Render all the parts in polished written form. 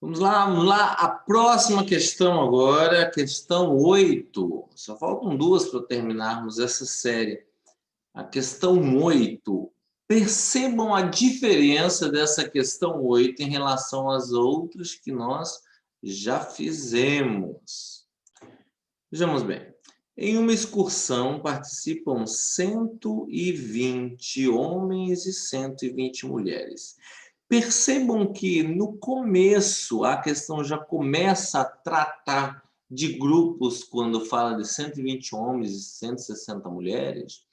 Vamos lá, vamos lá. A próxima questão agora, a questão 8. Só faltam duas para terminarmos essa série. A questão 8. Percebam a diferença dessa questão 8 em relação às outras que nós já fizemos. Vejamos bem. Em uma excursão participam 120 homens e 120 mulheres. Percebam que no começo a questão já começa a tratar de grupos quando fala de 120 homens e 160 mulheres.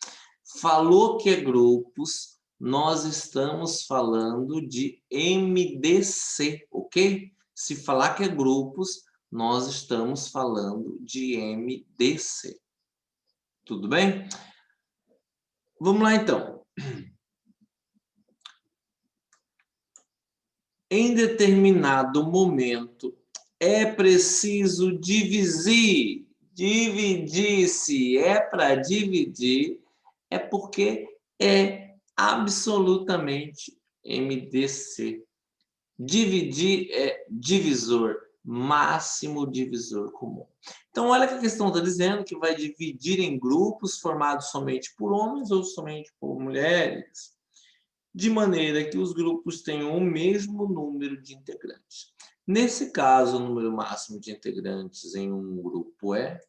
Falou que é grupos, nós estamos falando de MDC, ok? Se falar que é grupos, nós estamos falando de MDC. Tudo bem? Vamos lá, então. Em determinado momento, é preciso dividir. Dividir, se é para dividir, é porque é absolutamente MDC. Dividir é divisor, máximo divisor comum. Então, olha que a questão está dizendo que vai dividir em grupos formados somente por homens ou somente por mulheres, de maneira que os grupos tenham o mesmo número de integrantes. Nesse caso, o número máximo de integrantes em um grupo é...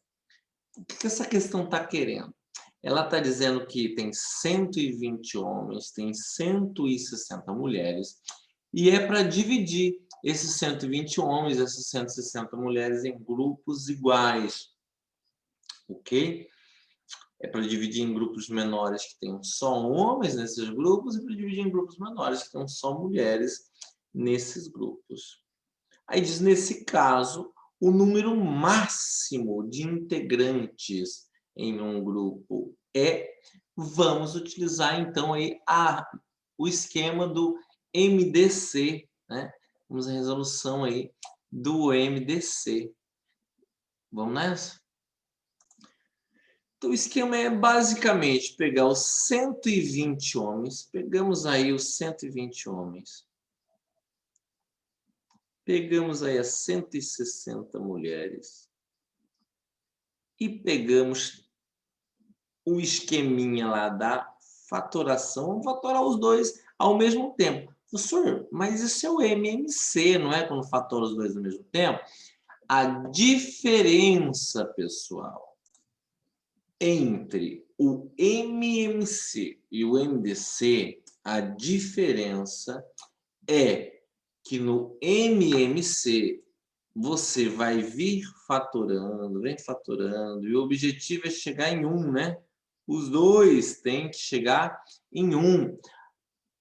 O que essa questão está querendo? Ela está dizendo que tem 120 homens, tem 160 mulheres, e é para dividir esses 120 homens, essas 160 mulheres em grupos iguais, ok? É para dividir em grupos menores que tenham só homens nesses grupos e para dividir em grupos menores que tenham só mulheres nesses grupos. Aí diz, nesse caso, o número máximo de integrantes em um grupo é... Vamos utilizar, então, aí o esquema do MDC, né? Vamos à resolução aí do MDC. Vamos nessa? Então, o esquema é basicamente pegar os 120 homens, pegamos aí os 120 homens, pegamos aí as 160 mulheres e pegamos o esqueminha lá da fatoração, vamos fatorar os dois ao mesmo tempo. Professor, mas isso é o MMC, não é? Quando fatora os dois ao mesmo tempo? A diferença, pessoal, entre o MMC e o MDC, a diferença é que no MMC você vai vir fatorando, vem fatorando, e o objetivo é chegar em 1, né? Os dois têm que chegar em 1.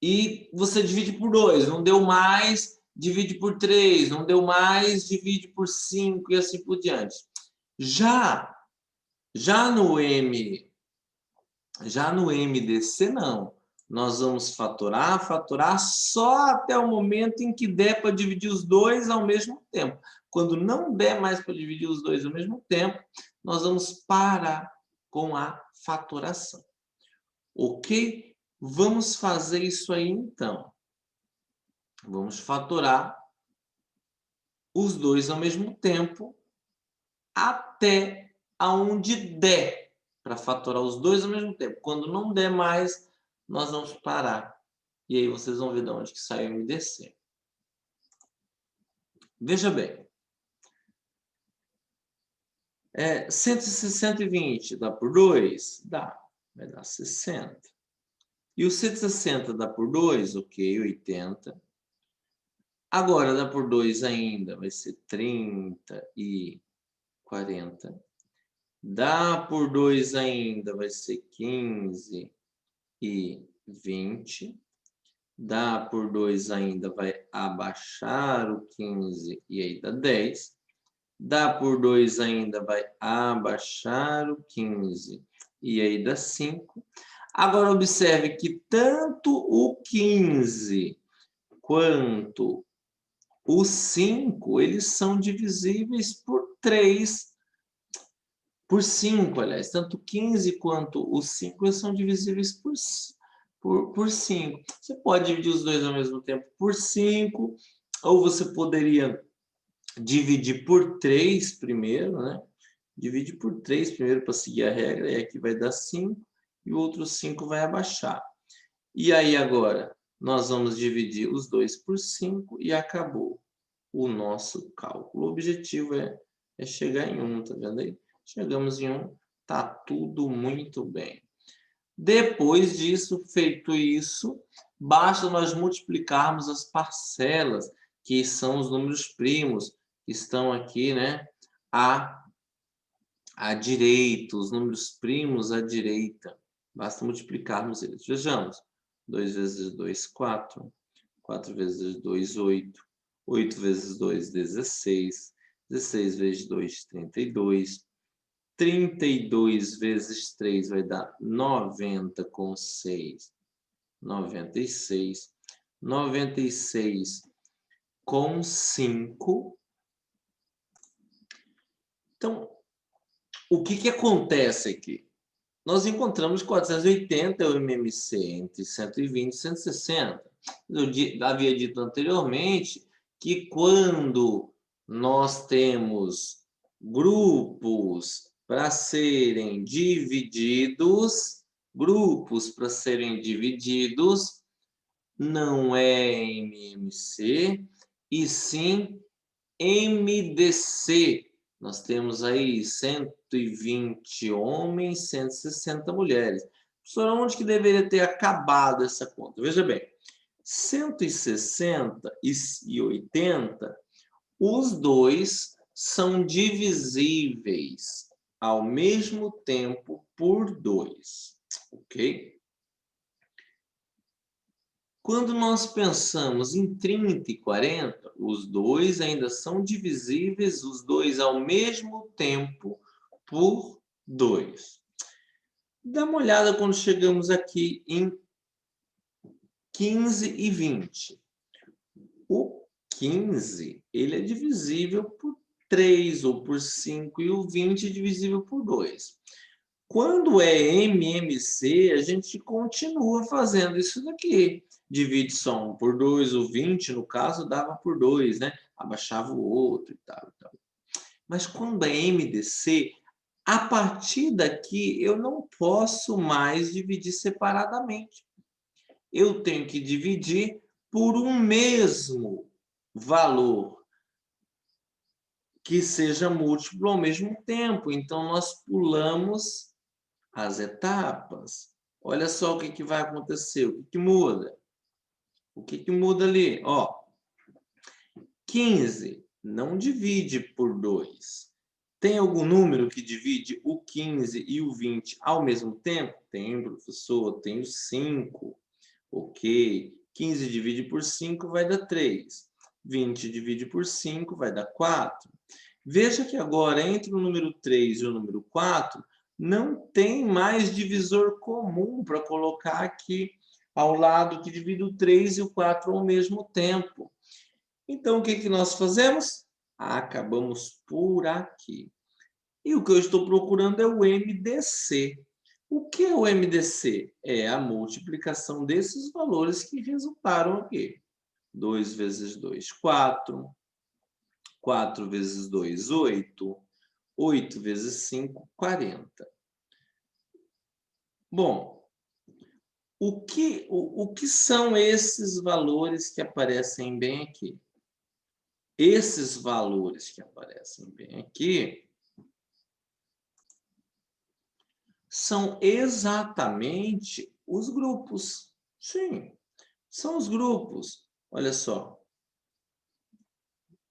E você divide por 2, não deu mais, divide por 3, não deu mais, divide por 5 e assim por diante. Já no MDC, não. Nós vamos fatorar só até o momento em que der para dividir os dois ao mesmo tempo. Quando não der mais para dividir os dois ao mesmo tempo, nós vamos parar com a fatoração. Ok? Vamos fazer isso aí, então. Vamos fatorar os dois ao mesmo tempo até aonde der para fatorar os dois ao mesmo tempo. Quando não der mais, nós vamos parar. E aí vocês vão ver de onde que sai o MDC. Veja bem. 120 dá por 2? Dá. Vai dar 60. E o 160 dá por 2? Ok, 80. Agora, dá por 2 ainda, vai ser 30 e 40. Dá por 2 ainda, vai ser 15 e 20. Dá por 2 ainda, vai abaixar o 15 e aí dá 10. Dá por 2 ainda, vai abaixar o 15 e aí dá 5. Agora, observe que tanto o 15 quanto o 5, eles são divisíveis por 3, por 5, aliás. Tanto o 15 quanto o 5 eles são divisíveis por 5. Você pode dividir os dois ao mesmo tempo por 5, ou você poderia dividir por 3 primeiro, né? Divide por 3 primeiro para seguir a regra, e aqui vai dar 5, e o outro 5 vai abaixar. E aí agora, nós vamos dividir os 2 por 5 e acabou o nosso cálculo. O objetivo é chegar em 1, tá vendo aí? Chegamos em 1, tá tudo muito bem. Depois disso, feito isso, basta nós multiplicarmos as parcelas, que são os números primos, que estão aqui, né, à direita, os números primos à direita. Basta multiplicarmos eles. Vejamos. 2 vezes 2, 4. 4 vezes 2, 8. 8 vezes 2, 16. 16 vezes 2, 32. 32 vezes 3 vai dar 90 com 6. 96. 96 com 5. Então, o que acontece aqui? Nós encontramos 480 é o MMC entre 120 e 160. Eu havia dito anteriormente que quando nós temos grupos para serem divididos, não é MMC, e sim MDC. Nós temos aí 120 homens, 160 mulheres. Professor, onde que deveria ter acabado essa conta? Veja bem, 160 e 80, os dois são divisíveis ao mesmo tempo por 2, ok? Quando nós pensamos em 30 e 40, os dois ainda são divisíveis, os dois ao mesmo tempo, por 2. Dá uma olhada quando chegamos aqui em 15 e 20. O 15, ele é divisível por 3 ou por 5, e o 20 é divisível por 2. Quando é MMC, a gente continua fazendo isso daqui. Divide só 1 por 2, o 20, no caso, dava por 2, né? Abaixava o outro e tal, e tal. Mas quando é MDC, a partir daqui, eu não posso mais dividir separadamente. Eu tenho que dividir por um mesmo valor, que seja múltiplo ao mesmo tempo. Então, nós pulamos as etapas. Olha só o que vai acontecer, o que muda. O que muda ali? Ó, 15 não divide por 2. Tem algum número que divide o 15 e o 20 ao mesmo tempo? Tem, professor, tem o 5. Ok. 15 divide por 5 vai dar 3. 20 divide por 5 vai dar 4. Veja que agora, entre o número 3 e o número 4, não tem mais divisor comum para colocar aqui ao lado que divide o 3 e o 4 ao mesmo tempo. Então, o que nós fazemos? Acabamos por aqui. E o que eu estou procurando é o MDC. O que é o MDC? É a multiplicação desses valores que resultaram aqui. 2 vezes 2, 4. 4 vezes 2, 8. 8 vezes 5, 40. Bom, o que são esses valores que aparecem bem aqui? Esses valores que aparecem bem aqui são exatamente os grupos. Sim, são os grupos. Olha só.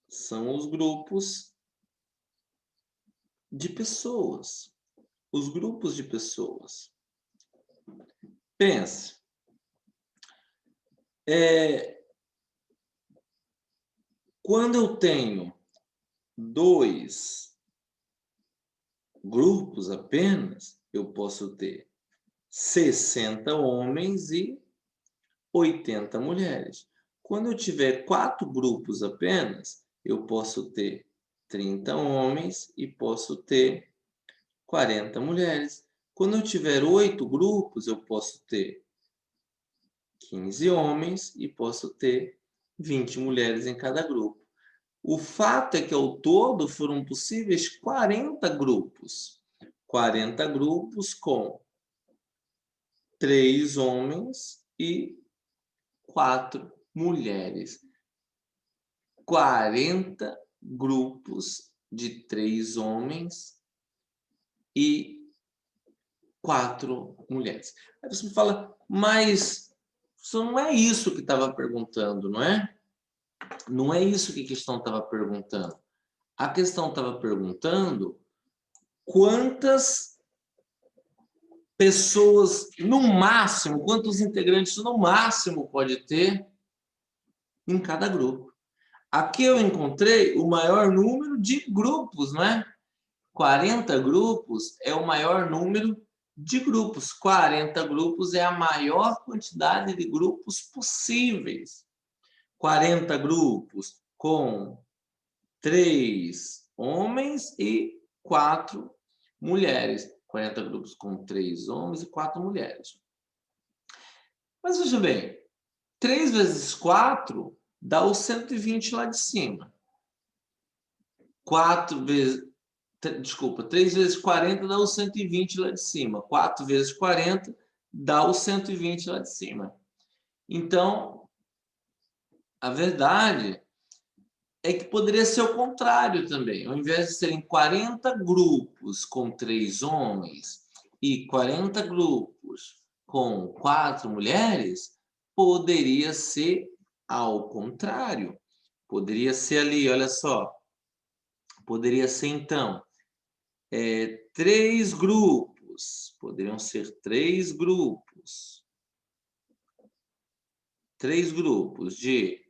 São os grupos de pessoas. Os grupos de pessoas. Pense. Quando eu tenho 2 grupos apenas, eu posso ter 60 homens e 80 mulheres. Quando eu tiver 4 grupos apenas, eu posso ter 30 homens e posso ter 40 mulheres. Quando eu tiver 8 grupos, eu posso ter 15 homens e posso ter 20 mulheres em cada grupo. O fato é que, ao todo, foram possíveis 40 grupos. 40 grupos com 3 homens e 4 mulheres. 40 grupos de 3 homens e 4 mulheres. Aí você me fala, mas isso não é isso que estava perguntando, não é? Não é isso que a questão estava perguntando. A questão estava perguntando quantas pessoas, no máximo, quantos integrantes no máximo pode ter em cada grupo. Aqui eu encontrei o maior número de grupos, não é? 40 grupos é o maior número de grupos. 40 grupos é a maior quantidade de grupos possíveis. 40 grupos com 3 homens e 4 mulheres. 40 grupos com 3 homens e 4 mulheres. Mas veja bem, 3 vezes 4 dá os 120 lá de cima. 3 vezes 40 dá os 120 lá de cima. 4 vezes 40 dá os 120 lá de cima. Então, a verdade é que poderia ser o contrário também. Ao invés de serem 40 grupos com 3 homens e 40 grupos com 4 mulheres, poderia ser ao contrário. Poderia ser ali, olha só. Poderia ser, então, 3 grupos. Poderiam ser 3 grupos. 3 grupos de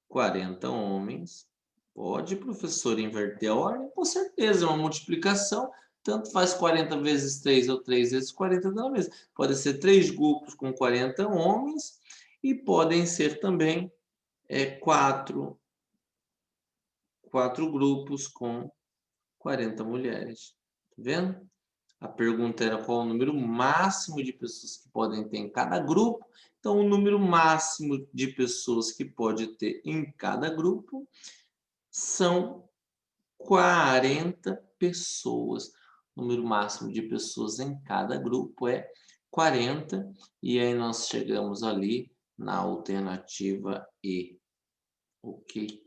40 homens. Pode, professor, inverter a ordem? Com certeza, é uma multiplicação. Tanto faz 40 vezes 3 ou 3 vezes 40 dá a mesma. Pode ser 3 grupos com 40 homens e podem ser também 4 grupos com 40 mulheres. Tá vendo? A pergunta era qual o número máximo de pessoas que podem ter em cada grupo. Então, o número máximo de pessoas que pode ter em cada grupo são 40 pessoas. O número máximo de pessoas em cada grupo é 40. E aí nós chegamos ali na alternativa E. Ok?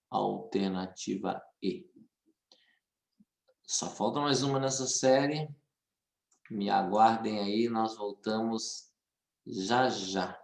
Alternativa E. Só falta mais uma nessa série. Me aguardem aí, nós voltamos já já.